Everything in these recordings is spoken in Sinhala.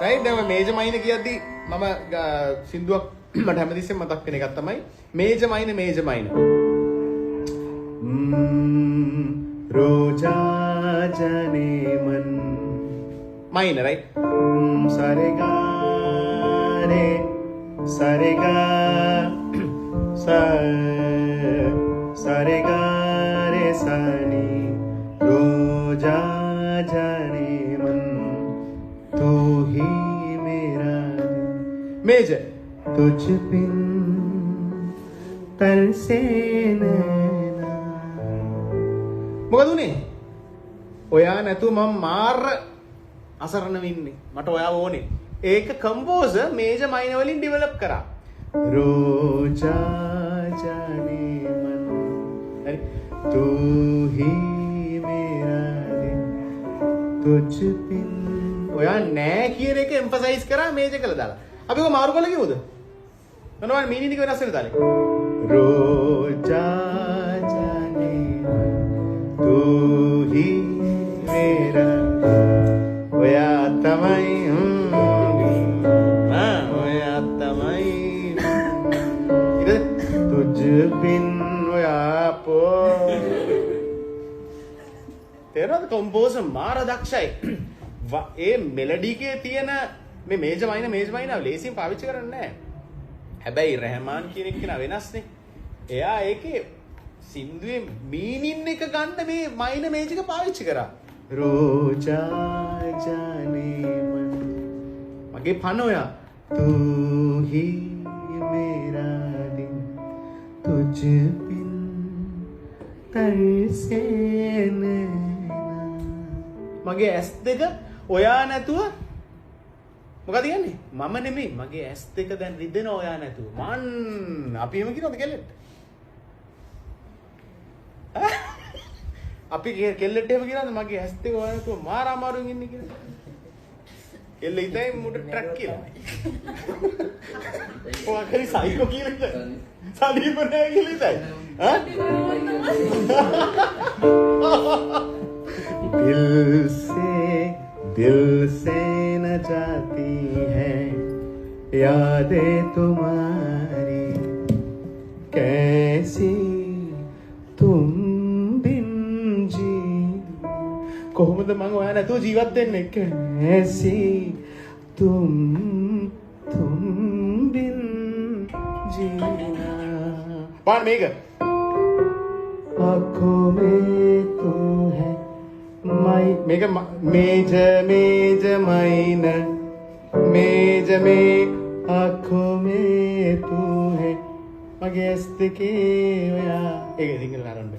right දැන් මේජර් මයිනර් කියද්දි මම සින්දුවක් මට හැමතිස්සෙම මතක් වෙන එකක් තමයි මේජර් මයිනර් रोजा जाने मन माइनर राइट सारेगा रे सारेगा सारेगा रे सानी रोजा जाने मन तू ही मेरा मेजर तुझ बिन तरसे මොකද උනේ? ඔයා නැතුව මම මාර අසරණ වෙන්නේ. මට ඔයාව ඕනේ. ඒක කම්පෝසර් මේජර් මයිනර් වලින් ඩෙවලොප් කරා. रोजा जाने मन हरी तू ही मेरा दिल तुझ बिन ඔයා නෑ කියන එක එම්ෆසයිස් කරා මේජර් කළා දාලා. අපි කොහොම මාරු කළා කිව්වද? මොනවා මීනින් එක වෙනස් වෙන දාලේ. रोजा जाने तू ही मेरा ओया तमई ओया तमई इधर तुझ बिन ओया पो तेरा कंपोजर मार दक्षයි ඒ මෙලඩි එකේ තියෙන මේ මේජර් මයිනර් ලේසියෙන් පාවිච්චි කරන්නේ නැහැ හැබැයි රහමාන් කියන එක නා වෙනස්නේ එයා ඒකේ සින්දුවේ මීනින් එක ගන්න මේ මයිනර් මේජර් එක පාවිච්චි කරා रोजा जाने मन මගේ පන ඔයා तू ही मेरा दिल तुझ बिन तरसे මගේ ඇස් දෙක ඔයා නැතුව මොකද කියන්නේ මම නෙමෙයි මගේ ඇස් දෙක දැන් රිදෙනවා ඔයා නැතුව මන් අපි එහෙම කියනවද කෙල්ලෙට අපි කෙල්ලෙට එහෙම කියනවද මගේ ඇස් දෙක ඔයා නැතුව මාර අමාරුවෙන් ඉන්නේ කියලා කෙල්ල ඉතින් මුට ට්‍රක් කියලා ඔයා කරි සයිකෝ කියලාද සනීප නෑ කියලා ඉතින් दिल से न जाती है यादें तुम्हारी कैसी तुम बिन जी කොහොමද මම ඔයා නැතුව ජීවත් වෙන්නේ कैसी तुम बिन जीना පාන මේක आँखों में तू है मेघ मेजर माइनर मेजर में आँखों में तू है मगे अस्तिके ओया एक सिंगल नारंड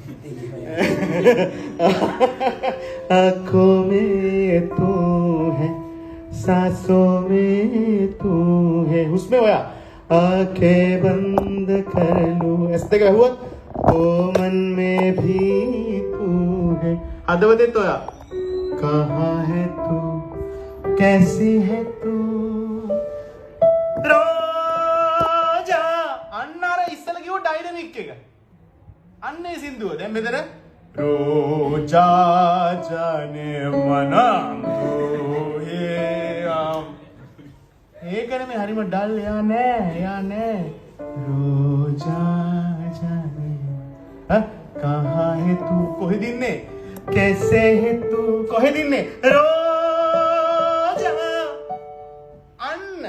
आँखों में तू है सांसों में तू है उसमें ओया आँखें बंद कर लूं अस्तिके हुआ ओ मन में भी तू है अदवते तो या कहाँ है तू कैसी है तू रोजा अन्नारा इස්සල කිව්ව ඩයිනමික් එක අන්නේ සින්දුව දැන් මෙතන रोजा जाने मना ඒකනේ මේ හරිම ඩල් යා නෑ रोजा जाने कहाँ है तू කොහෙද ඉන්නේ कैसे है तू कोहे दिन ने रोजा अन्न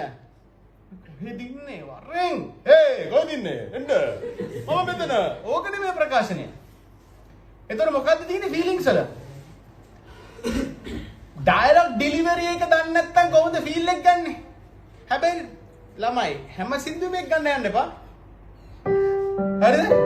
कोहे दिन ने वरें हे कोहे दिन ने एंड मම මෙතන ඕකනේ මේ ප්‍රකාශනය එතකොට මොකද්ද තියෙන්නේ ෆීලිංග්ස් වල ඩයලොග් ඩෙලිවරි එක දන්නේ නැත්නම් කොහොමද ෆීල් එක ගන්නෙ හැබැයි ළමයි හැම සින්දුවෙම එක ගන්න යන්න එපා හරිද